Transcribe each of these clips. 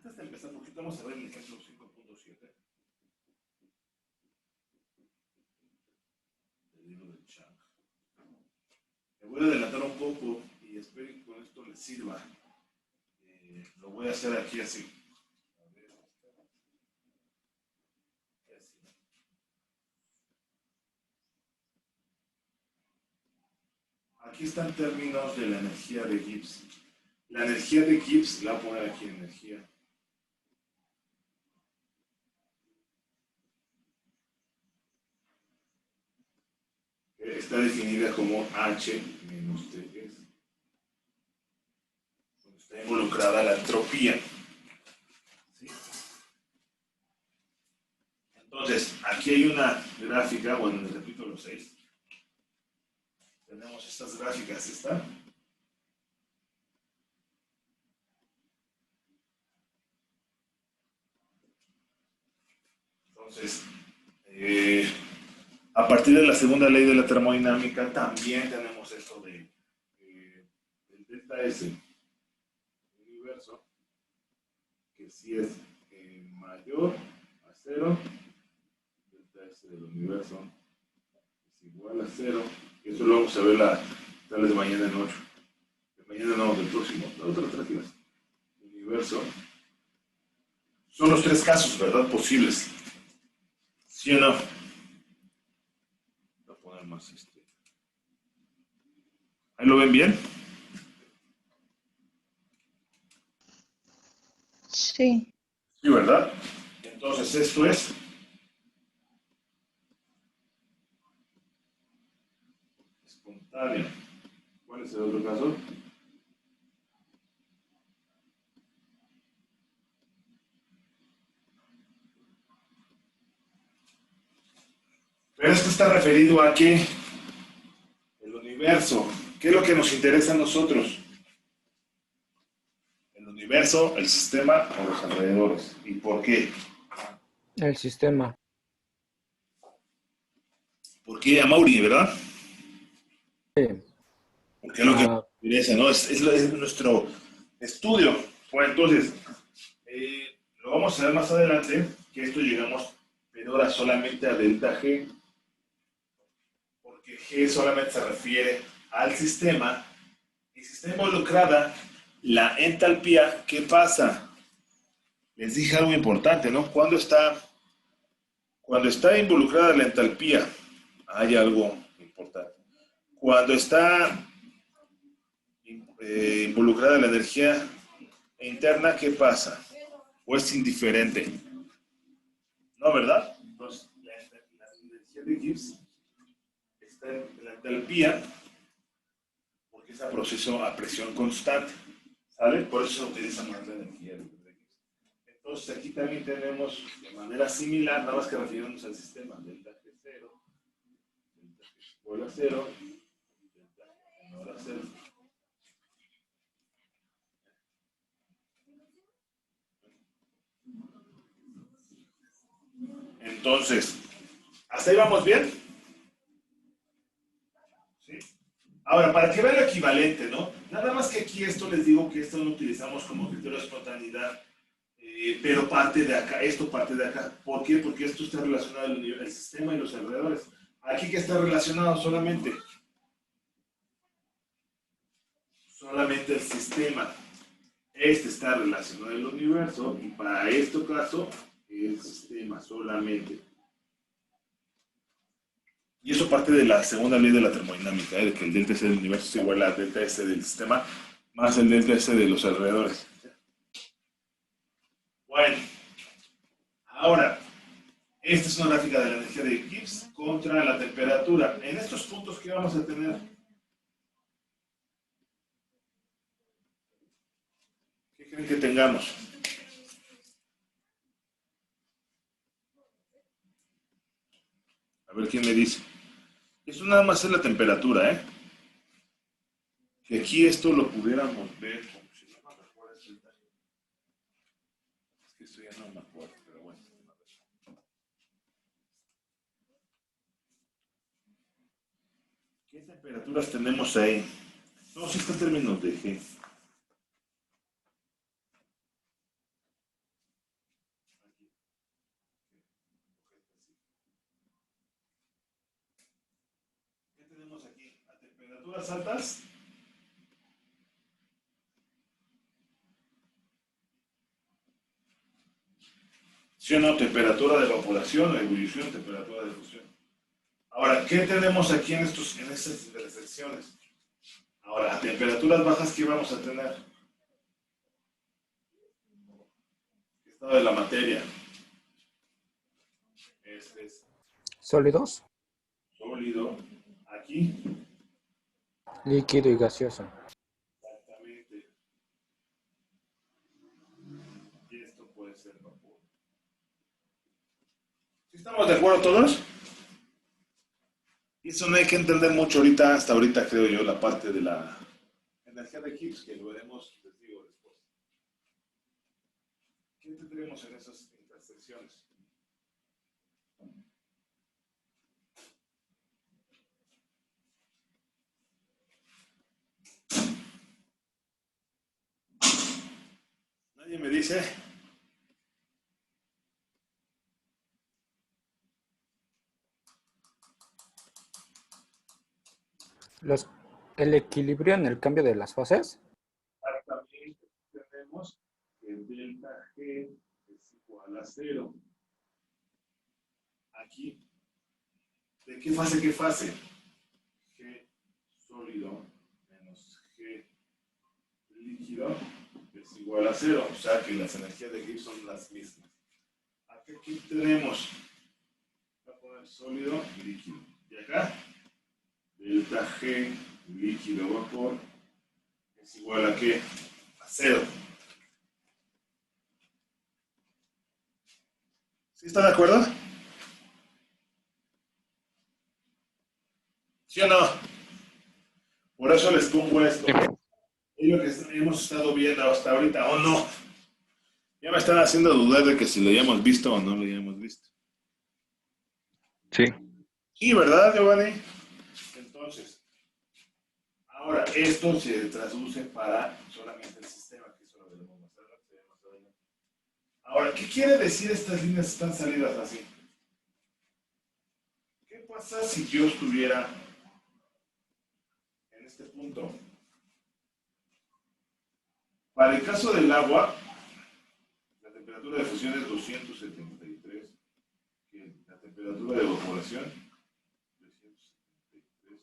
Antes de empezar, porque vamos a ver el ejemplo 5.7 del libro de Chang. Me voy a adelantar un poco y espero que con esto les sirva. Lo voy a hacer aquí así. Aquí están términos de la energía de Gibbs. La energía de Gibbs la voy a poner aquí en energía. Está definida como H menos Ts. Donde está involucrada la entropía. ¿Sí? Entonces, aquí hay una gráfica, bueno, en el capítulo 6. Tenemos estas gráficas, ¿está? Entonces, a partir de la segunda ley de la termodinámica, también tenemos esto del delta S del universo, que si es mayor a 0, delta S del universo es igual a 0, y eso lo vamos a ver tal vez mañana en 8. Mañana no, del próximo, la otra clase. El universo. Son los tres casos, ¿verdad? Posibles. ¿Sí o no? Voy a poner más ¿Ahí lo ven bien? Sí. Sí, ¿verdad? Entonces esto es espontáneo. ¿Cuál es el otro caso? Pero esto está referido a qué? El universo. ¿Qué es lo que nos interesa a nosotros? El universo, el sistema o los alrededores. ¿Y por qué? El sistema. ¿Por qué a Mauri, verdad? Sí. Porque es lo que nos interesa, ¿no? Es nuestro estudio. Bueno, entonces, lo vamos a ver más adelante, que esto llegamos, pero ahora solamente a delta G, porque G solamente se refiere al sistema, y si está involucrada la entalpía, ¿qué pasa? Les dije algo importante, ¿no? Cuando está involucrada la entalpía, hay algo importante. Cuando está involucrada la energía interna, ¿qué pasa? ¿O es indiferente? ¿No, verdad? Entonces, la energía de Gibbs está en la entalpía porque es a proceso a presión constante, ¿sale? Por eso se utiliza más la energía de Gibbs. Entonces, aquí también tenemos de manera similar, nada más que refiriéndonos al sistema, delta G0, delta G igual a 0, delta G menor a 0. Entonces, ¿hasta ahí vamos bien? ¿Sí? Ahora, para que vean lo equivalente, ¿no? Nada más que aquí esto les digo que esto lo utilizamos como criterio de espontaneidad, pero parte de acá, esto parte de acá. ¿Por qué? Porque esto está relacionado al sistema y los alrededores. Aquí que está relacionado solamente el sistema. Este está relacionado al universo y para este caso el sistema solamente. Y eso parte de la segunda ley de la termodinámica, de que el delta S del universo es igual al delta S del sistema más el delta S de los alrededores. Bueno, ahora, esta es una gráfica de la energía de Gibbs contra la temperatura. En estos puntos, ¿qué vamos a tener? ¿Qué creen que tengamos? A ver quién me dice. Eso nada más es la temperatura, ¿eh? Que aquí esto lo pudiéramos ver como si no me recuerdo. Es que esto ya no me acuerdo, pero bueno. ¿Qué temperaturas tenemos ahí? No, sí está en términos de G. temperaturas altas, ¿sí o no? Temperatura de evaporación, ebullición, temperatura de fusión. Ahora, ¿qué tenemos aquí en estas intersecciones? Ahora, a temperaturas bajas, ¿qué vamos a tener? Estado de la materia. Este es Sólidos, sólido. Aquí, líquido y gaseoso. exactamente. Y esto puede ser vapor. ¿Sí estamos de acuerdo todos? Y eso no hay que entender mucho ahorita, hasta ahorita creo yo, la parte de la energía de Gibbs, que lo veremos, les digo, después. ¿Qué tendremos en esas intersecciones? ¿Nadie me dice? Los, el equilibrio en el cambio de las fases. Exactamente. Tenemos que delta G es igual a 0. Aquí, ¿de qué fase qué fase? G sólido menos G líquido es igual a 0. O sea que las energías de Gibbs son las mismas. Aquí tenemos, voy a poner sólido y líquido. Y acá, delta G líquido vapor es igual a ¿qué? A 0. ¿Sí están de acuerdo? ¿Sí o no? Por eso les pongo esto. Es lo que hemos estado viendo hasta ahorita, ¿o no? Ya me están haciendo dudar de que si lo hayamos visto o no lo hayamos visto. Sí. Sí, ¿verdad, Giovanni? Entonces, ahora esto se traduce para solamente el sistema, que eso lo veremos más adelante. Ahora, ¿qué quiere decir estas líneas están salidas así? ¿Qué pasa si yo estuviera en este punto? Para el caso del agua, la temperatura de fusión es 273, la temperatura de evaporación 373.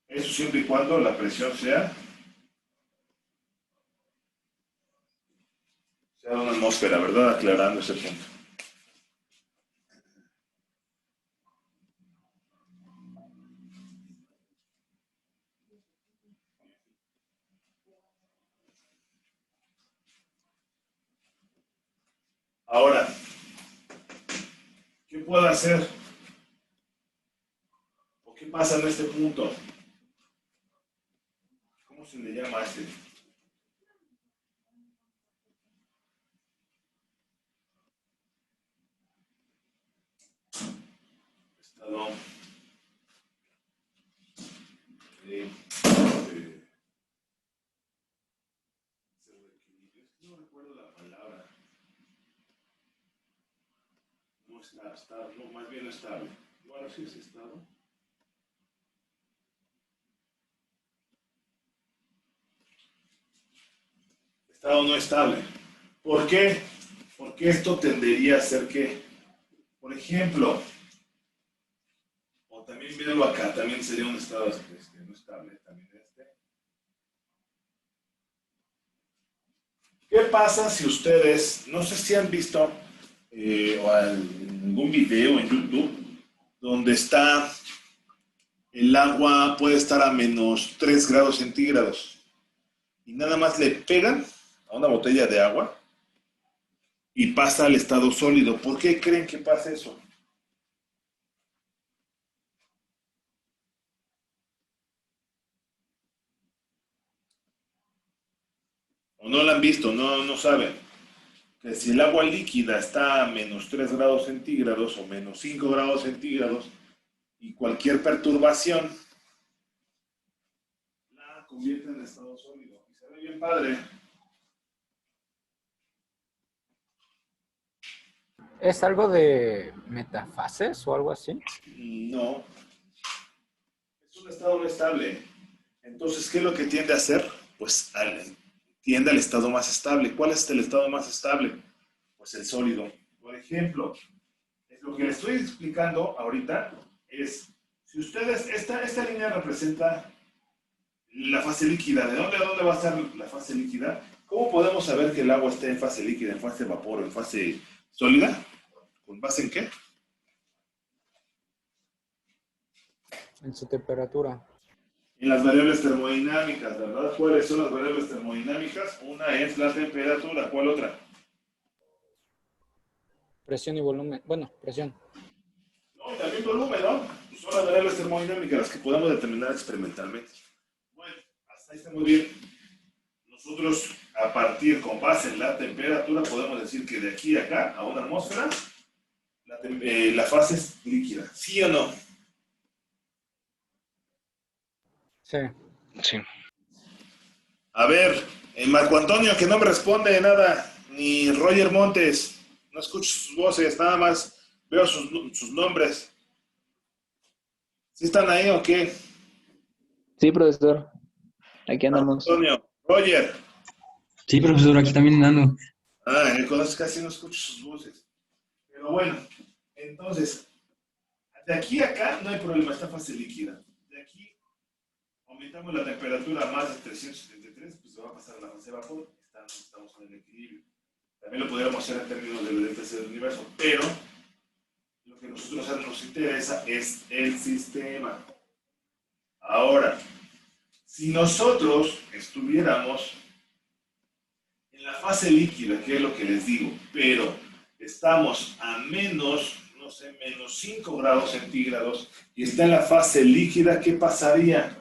Eso siempre y cuando la presión sea de una atmósfera, ¿verdad? Aclarando ese punto. Ahora, ¿qué puedo hacer? ¿O qué pasa en este punto? ¿Cómo se le llama a este? Estado de pseudoequilibrio. Es que no recuerdo la palabra. No está, no, más bien estable. Bueno, sí es estado. Estado no estable. ¿Por qué? Porque esto tendería a ser que, por ejemplo, o también verlo acá, también sería un estado no estable, también este. ¿Qué pasa si ustedes, no sé si han visto o algún video en YouTube donde está el agua puede estar a menos 3 grados centígrados y nada más le pegan a una botella de agua y pasa al estado sólido? ¿Por qué creen que pasa eso? ¿O no la han visto? No saben. Que si el agua líquida está a menos 3 grados centígrados o menos 5 grados centígrados y cualquier perturbación la convierte en estado sólido. Y se ve bien padre. ¿Es algo de metafases o algo así? No, es un estado no estable. Entonces, ¿qué es lo que tiende a hacer? Pues tiende al estado más estable. ¿Cuál es el estado más estable? Pues el sólido. Por ejemplo, lo que les estoy explicando ahorita es, si ustedes, esta línea representa la fase líquida. ¿De dónde a dónde va a estar la fase líquida? ¿Cómo podemos saber que el agua está en fase líquida, en fase vapor o en fase sólida? ¿Con base en qué? En su temperatura. En las variables termodinámicas, ¿verdad? ¿Cuáles son las variables termodinámicas? Una es la temperatura. ¿Cuál otra? Presión y volumen. Bueno, presión. No, y también volumen, ¿no? Pues son las variables termodinámicas las que podemos determinar experimentalmente. Bueno, hasta ahí está muy bien. Nosotros, a partir, con base en la temperatura, podemos decir que de aquí a acá, a una atmósfera, la fase es líquida. ¿Sí o no? Sí. Sí. A ver, Marco Antonio, que no me responde nada, ni Roger Montes, no escucho sus voces, nada más veo sus nombres. ¿Sí están ahí o qué? Sí, profesor. Aquí Marco andamos. Antonio, Roger. Sí, profesor, aquí también ando. Entonces casi no escucho sus voces. Pero bueno, entonces, de aquí a acá no hay problema, está fase líquida. De aquí aumentamos la temperatura a más de 373, pues se va a pasar a la fase de vapor, estamos en el equilibrio. También lo podríamos hacer en términos del EPC del universo, pero lo que a nosotros nos interesa es el sistema. Ahora, si nosotros estuviéramos en la fase líquida, que es lo que les digo, pero estamos a menos, no sé, menos 5 grados centígrados y está en la fase líquida, ¿qué pasaría?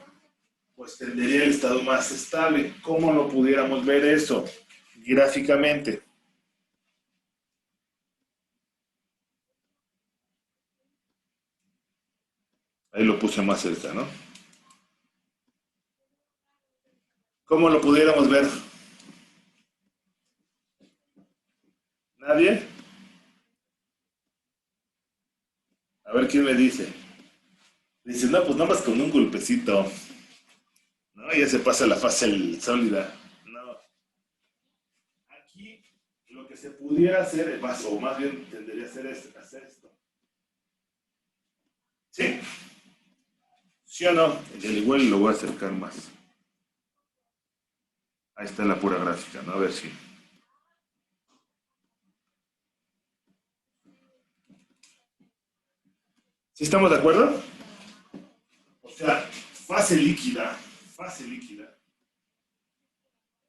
Pues tendría el estado más estable. ¿Cómo lo pudiéramos ver eso gráficamente? Ahí lo puse más cerca, ¿no? ¿Cómo lo pudiéramos ver? ¿Nadie? A ver quién me dice. Dice, no, pues nada más con un golpecito. No, ya se pasa la fase sólida. No. Aquí lo que se pudiera hacer, o más bien tendría a hacer esto. ¿Sí? ¿Sí o no? Igual lo voy a acercar más. Ahí está la pura gráfica, ¿no? A ver si. ¿Sí estamos de acuerdo? O sea, fase líquida,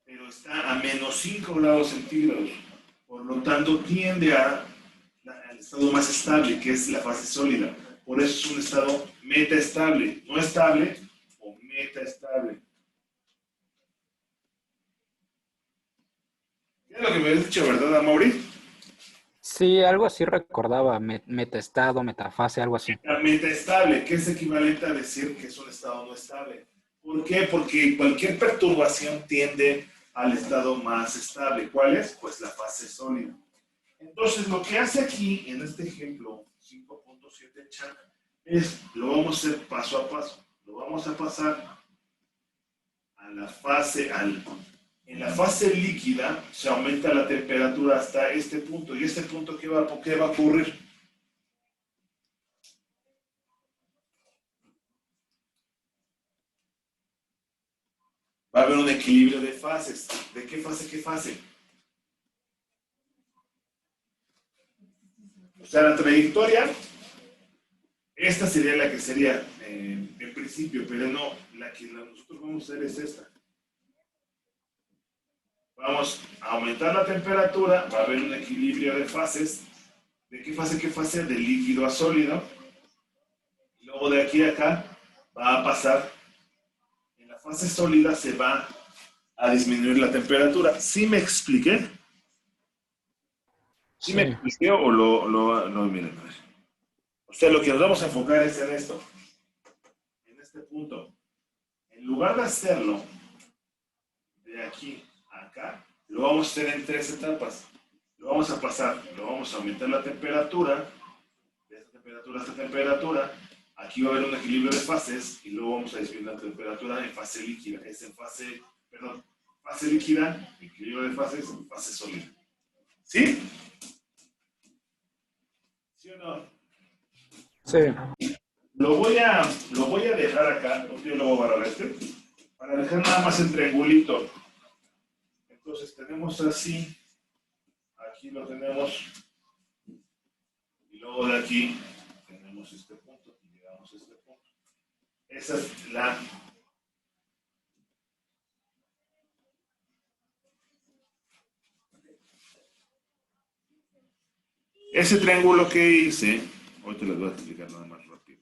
pero está a menos 5 grados centígrados. Por lo tanto, tiende al estado más estable, que es la fase sólida. Por eso es un estado metaestable, no estable o metaestable. ¿Qué es lo que me habías dicho, verdad, Amaury? Sí, algo así recordaba. Metaestado, metafase, algo así. Metaestable, que es equivalente a decir que es un estado no estable. ¿Por qué? Porque cualquier perturbación tiende al estado más estable. ¿Cuál es? Pues la fase sólida. Entonces, lo que hace aquí, en este ejemplo 5.7 chat, es, lo vamos a hacer paso a paso. Lo vamos a pasar a la fase, en la fase líquida, se aumenta la temperatura hasta este punto. ¿Y este punto qué va a ocurrir? Va a haber un equilibrio de fases. ¿De qué fase, qué fase? O sea, la trayectoria, esta sería la que sería en principio, pero no, la que nosotros vamos a hacer es esta. Vamos a aumentar la temperatura, va a haber un equilibrio de fases. ¿De qué fase, qué fase? De líquido a sólido. Y luego de aquí a acá va a pasar, en la fase sólida se va a disminuir la temperatura. ¿Sí me expliqué? ¿Sí me expliqué o no, miren, a ver. O sea, lo que nos vamos a enfocar es en esto, en este punto. En lugar de hacerlo de aquí a acá, lo vamos a hacer en 3 etapas. Lo vamos a pasar, lo vamos a aumentar la temperatura, de esta temperatura a esta temperatura, aquí va a haber un equilibrio de fases y luego vamos a describir la temperatura en fase líquida. Es en fase, perdón, fase líquida, equilibrio de fases, fase sólida. ¿Sí? ¿Sí o no? Sí. Lo voy a dejar acá, yo lo voy a agarrar para dejar nada más el triangulito. Entonces tenemos así, aquí lo tenemos, y luego de aquí tenemos este punto, y llegamos a este punto. Esa es la... Ese triángulo que hice, hoy te lo voy a explicar nada más rápido.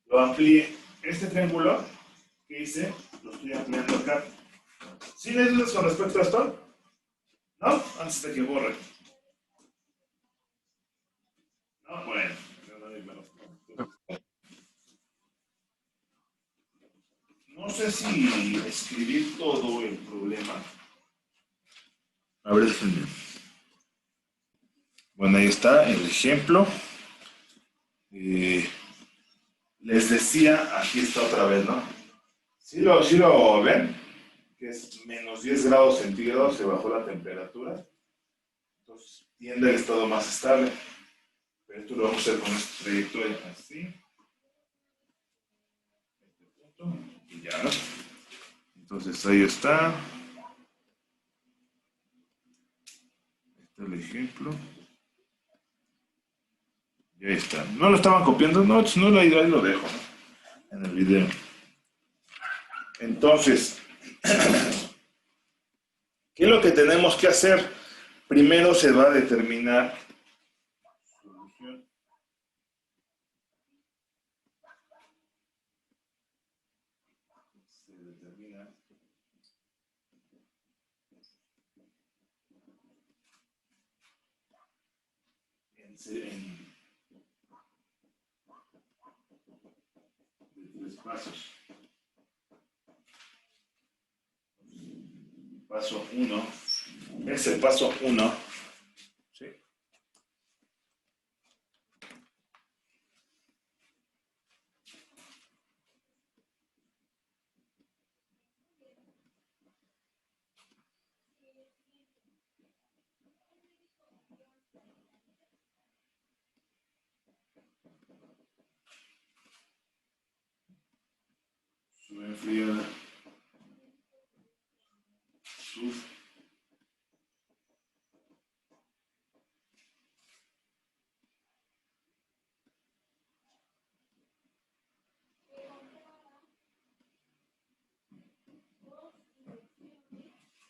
Lo amplié. Este triángulo que hice, lo estoy ampliando acá. ¿Sí me dudas con respecto a esto? ¿No? Antes de que borre. No, bueno. No sé si escribir todo el problema. A ver, déjenme. Bueno, ahí está el ejemplo. Les decía, aquí está otra vez, ¿no? ¿Sí lo ven? Que es menos 10 grados centígrados, se bajó la temperatura. Entonces tiende al estado más estable. Pero esto lo vamos a hacer con este trayectoria así. Este punto. Y ya, ¿no? Entonces ahí está. Este es el ejemplo. Y ahí está. ¿No lo estaban copiando? No, no ahí lo dejo, ¿no? En el video. Entonces, ¿qué es lo que tenemos que hacer? Primero se va a determinar solución. Se determina en tres pasos. Paso 1. Es el paso 1. ¿Sí? Sube enfriada. Sub.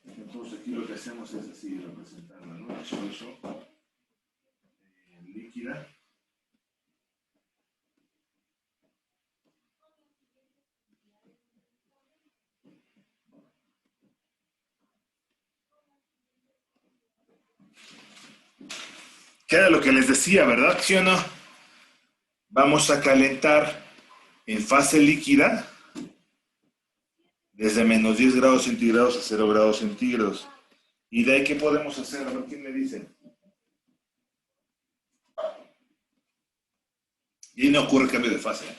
Entonces aquí lo que hacemos es así representarla, ¿no? Eso, líquida. Queda lo que les decía, ¿verdad? ¿Sí o no? Vamos a calentar en fase líquida desde menos 10 grados centígrados a 0 grados centígrados. ¿Y de ahí qué podemos hacer? A ver, ¿quién me dice? Y no ocurre cambio de fase.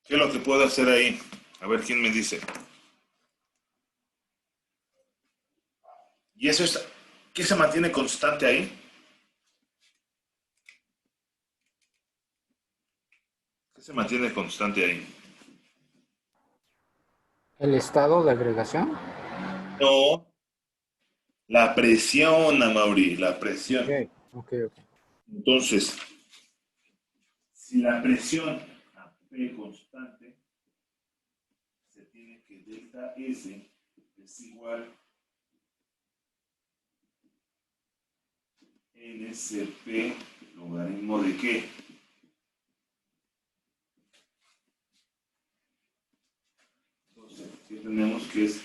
¿Qué es lo que puedo hacer ahí? A ver quién me dice. ¿Y eso es qué se mantiene constante ahí? ¿Qué se mantiene constante ahí? ¿El estado de agregación? No, la presión, Amaury, la presión. Ok. Entonces, si la presión a P constante, se tiene que delta S es igual NSP logaritmo de qué? Entonces, aquí tenemos que es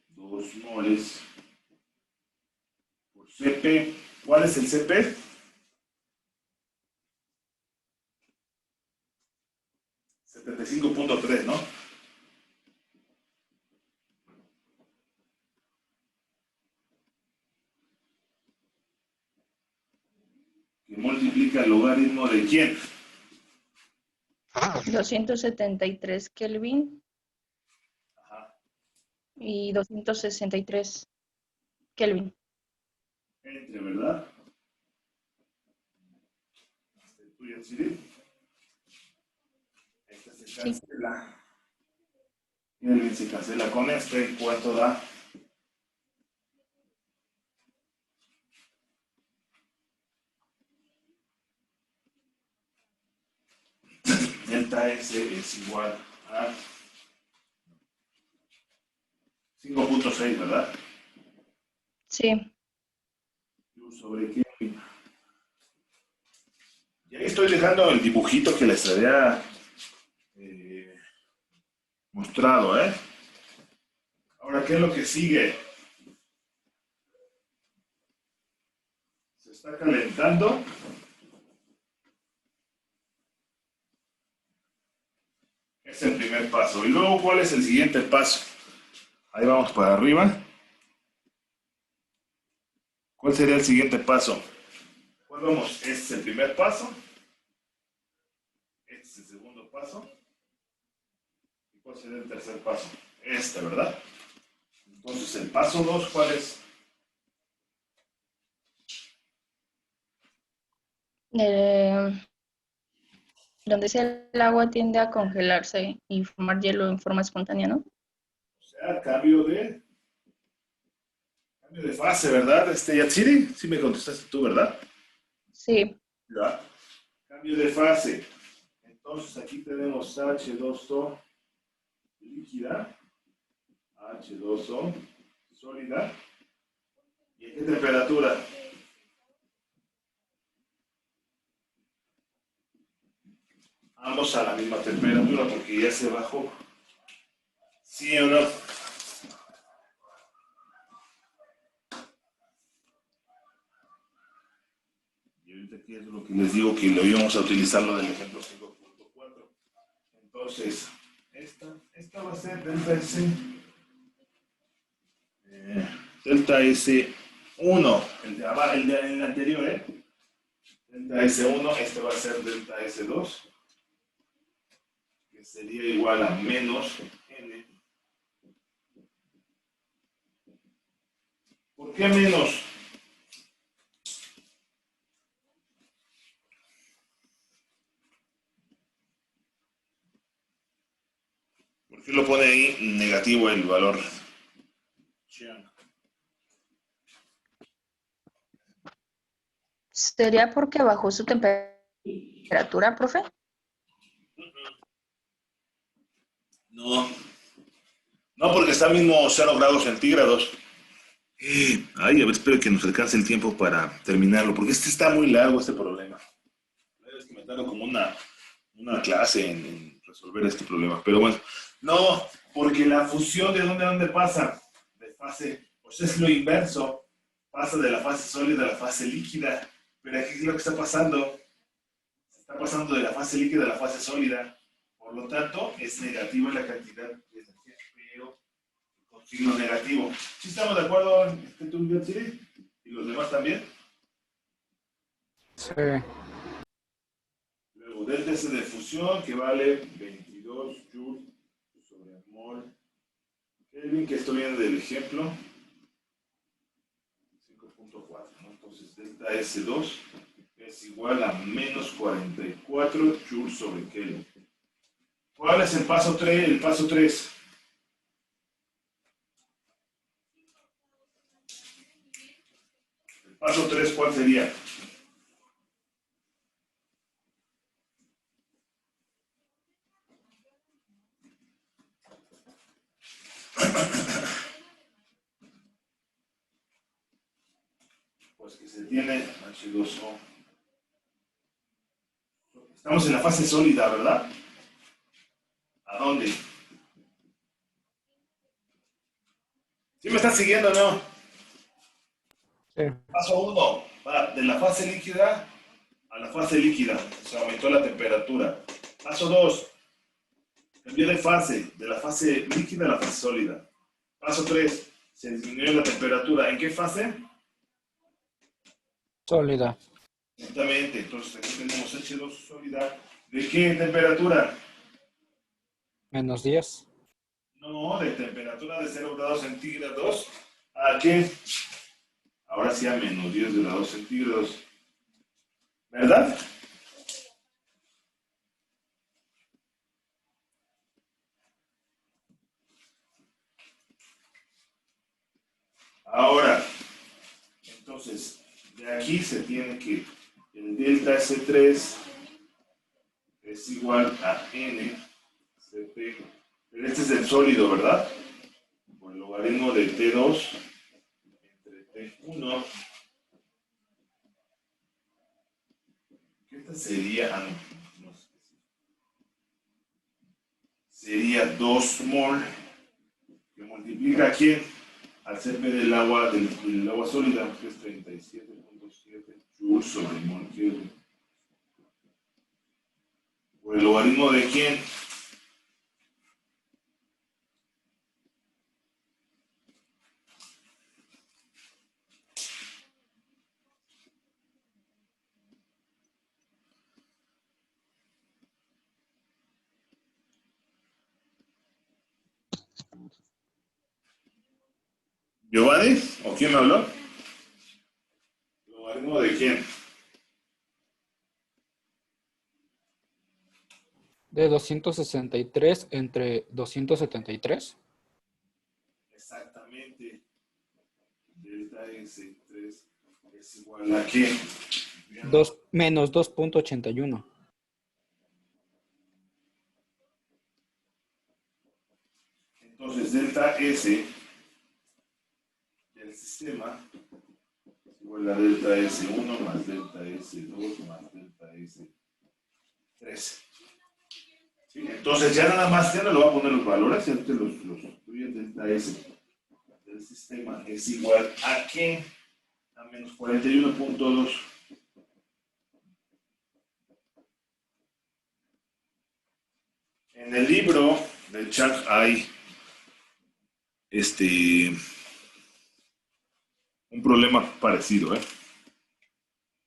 2 moles por CP. ¿Cuál es el CP? que multiplica el logaritmo de ¿quién? 273 Kelvin Ajá. y 263 Kelvin. Entre, ¿verdad? ¿Tú ya sí? Esta se cancela. Kelvin se cancela con este. ¿Cuánto da? Delta S es igual a 5.6, ¿verdad? Sí. Sobre Kelvin. Y ahí estoy dejando el dibujito que les había mostrado, ¿eh? Ahora, ¿qué es lo que sigue? Se está calentando. Es el primer paso. Y luego, ¿cuál es el siguiente paso? Ahí vamos para arriba. ¿Cuál sería el siguiente paso? Pues vamos, este es el primer paso. Este es el segundo paso. ¿Y cuál sería el tercer paso? Este, ¿verdad? Entonces, el paso 2, ¿cuál es? Donde sea el agua tiende a congelarse y formar hielo en forma espontánea, ¿no? O sea, cambio de fase, ¿verdad? Yatsiri, sí me contestaste tú, ¿verdad? Sí. Ya. Cambio de fase. Entonces, aquí tenemos H2O líquida, H2O sólida. ¿Y a qué temperatura? Ambos a la misma temperatura porque ya se bajó. ¿Sí o no? Y ahorita aquí es lo que les digo que lo íbamos a utilizar lo del ejemplo 5.4. Entonces, esta va a ser delta S. Delta S1, el anterior, delta S1, este va a ser delta S2, que sería igual a menos N. ¿Por qué menos? ¿Por qué lo pone ahí negativo el valor? ¿Sería porque bajó su temperatura, profe? No, no porque está mismo 0 grados centígrados. Ay, a ver, espero que nos alcance el tiempo para terminarlo, porque está muy largo este problema. Es que me tardo como una clase en resolver este problema. Pero bueno, no, porque la fusión ¿de dónde pasa? De fase, pues es lo inverso. Pasa de la fase sólida a la fase líquida. Pero aquí es lo que está pasando. Se está pasando de la fase líquida a la fase sólida. Por lo tanto, es negativa la cantidad de energía, pero con signo negativo. ¿Sí estamos de acuerdo, tú, Yatsiri? ¿Y los demás también? Sí. Luego, delta S de fusión, que vale 22 joules sobre mol Kelvin, que esto viene del ejemplo 5.4, ¿no? Entonces, delta S2 es igual a menos 44 joules sobre Kelvin. ¿Cuál es el paso 3? El paso 3. El paso 3, ¿cuál sería? Pues que se tiene H2O. Estamos en la fase sólida, ¿verdad? ¿A dónde? ¿Sí me están siguiendo o no? Sí. Paso 1, va de la fase líquida a la fase líquida. Se aumentó la temperatura. Paso 2, cambió de fase, de la fase líquida a la fase sólida. Paso 3, se disminuyó la temperatura. ¿En qué fase? Sólida. Exactamente, entonces aquí tenemos H2 sólida. ¿De qué temperatura? -10. No, de temperatura de 0 grados centígrados. ¿A qué? Ahora sí a -10 grados centígrados. ¿Verdad? Ahora, entonces, de aquí se tiene que el delta S3 es igual a N CP. Pero este es el sólido, ¿verdad? Por el logaritmo de T2 entre T1. ¿Qué esta sería? Ah, no sé. Sería 2 mol que multiplica a quién? Al CP del agua sólida, que es 37.7 joules sobre mol Kelvin. ¿Por el logaritmo de quién? ¿Giovanni? ¿O quién me habló? ¿Logaritmo de quién? De 263 entre 273. Exactamente. Delta S3 es igual a quién? Menos 2.81. Entonces, delta S del sistema es igual a delta S1 más delta S2 más delta S3. ¿Sí? Entonces, ya nada más, ya no le voy a poner los valores, ya te los incluyen. Delta S del sistema es igual a ¿qué? A menos 41.2. En el libro de Chang hay un problema parecido, en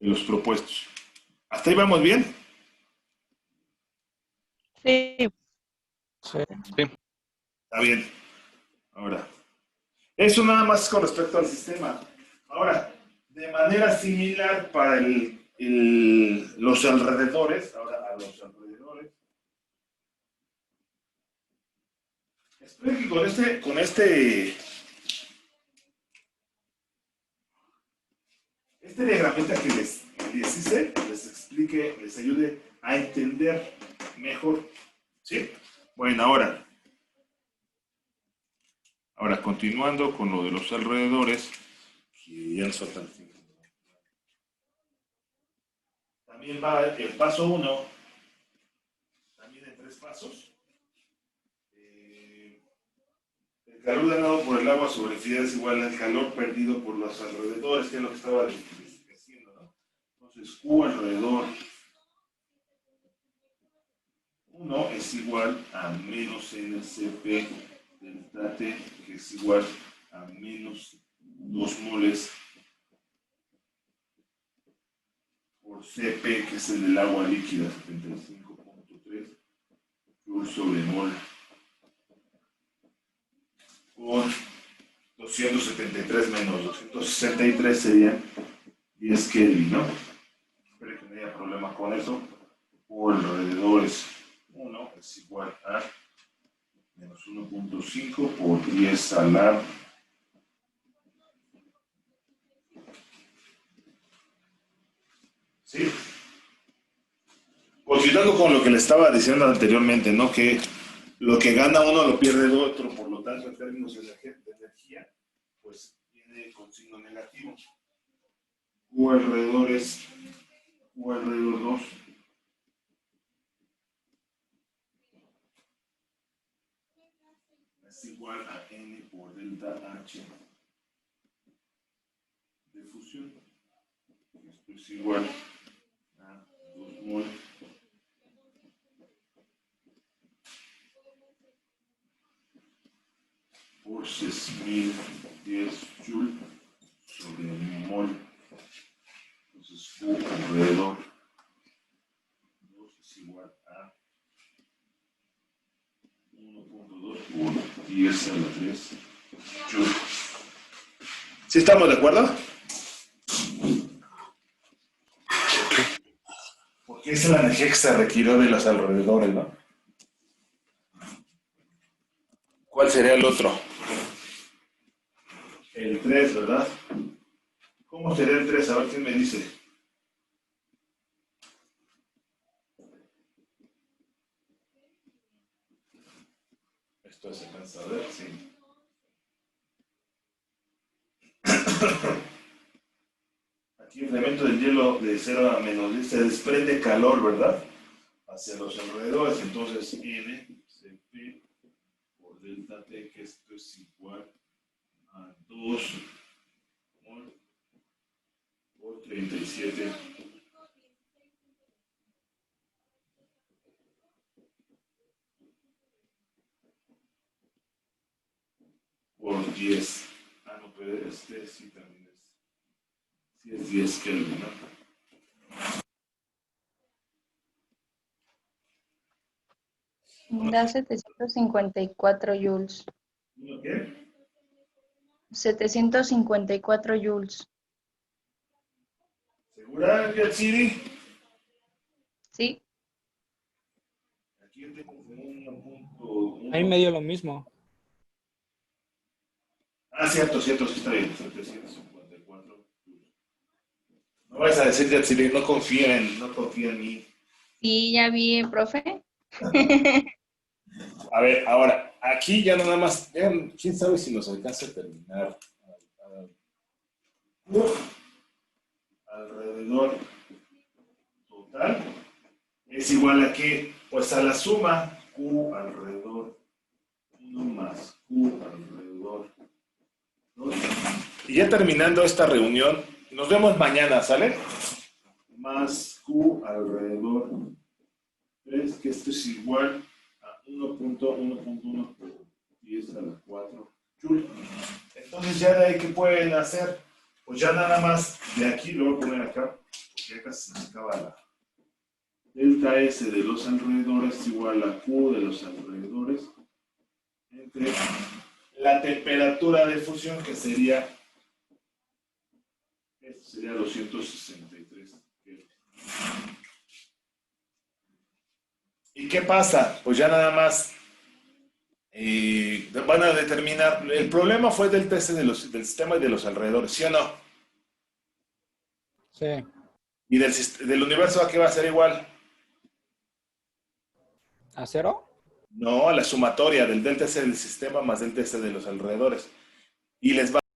los propuestos. ¿Hasta ahí vamos bien? Sí. Sí. Está bien. Ahora, eso nada más con respecto al sistema. Ahora, de manera similar para los alrededores, ahora a los alrededores. Espero que con este diagramita que les hice, les explique, les ayude a entender mejor. ¿Sí? Bueno, ahora continuando con lo de los alrededores, que ya nos faltan. También va el paso 1, también en 3 pasos. El calor ganado por el agua sobre fidel es igual al calor perdido por los alrededores, que es lo que estaba diciendo, ¿no? Entonces, Q alrededor 1 es igual a menos NCP delta T, que es igual a menos 2 moles por Cp, que es el del agua líquida, 75.3 joules sobre mol, por 273 menos 263 serían 10 Kelvin, ¿no? Espero que no haya problema con eso. Por alrededores 1 es igual a menos 1.5 por 10 a la ¿sí? Continuando con lo que le estaba diciendo anteriormente, ¿no? Que lo que gana uno lo pierde el otro, por lo tanto, en términos de energía, pues viene con signo negativo. Q alrededor 2 es igual a N por delta H de fusión. Esto es igual a 2 mol por 6010 joules sobre mol Entonces, Q alrededor 2 es igual a 1.2 por 10 a la 3 joule. ¿Sí estamos de acuerdo? Porque esa es la energía que se requirió de los alrededores, ¿no? ¿Cuál sería el otro? El 3, ¿verdad? ¿Cómo sería el 3? A ver quién me dice. Esto se alcanza a ver, sí. Aquí el elemento del hielo de 0 a menos 10 se desprende calor, ¿verdad? Hacia los alrededores. Entonces, N Cp por delta T, que esto es igual a 2 mol por 37 por 10. Ah, no, pero este sí también es. Sí es 10 Kelvin, ¿no? Da 754 joules. ¿Uno qué? 754 joules. ¿Segura, Yatsiri? ¿Sí? Aquí yo tengo 1.1. Ahí me dio lo mismo. Ah, cierto, sí está bien. 754. No vas a decir, Yatsiri, no confía en mí. Sí, ya vi, profe. A ver, ahora, aquí ya nada más, quién sabe si nos alcanza a terminar. Alrededor total es igual a qué? Pues a la suma Q alrededor 1 más Q alrededor 2. Y ya terminando esta reunión, nos vemos mañana, ¿sale? Más Q alrededor 3, que esto es igual a 1.1 por 10 a la 4 joule. Entonces ya de ahí, ¿qué pueden hacer? Pues ya nada más de aquí, lo voy a poner acá, porque acá se me acaba la delta S de los alrededores es igual a Q de los alrededores entre la temperatura de fusión, que sería, esto sería 263 Kelvin. ¿Y qué pasa? Pues ya nada más van a determinar. El problema fue del test del sistema y de los alrededores, ¿sí o no? Sí. ¿Y del universo a qué va a ser igual? ¿A 0? No, a la sumatoria del delta S del sistema más delta S de los alrededores. Y les va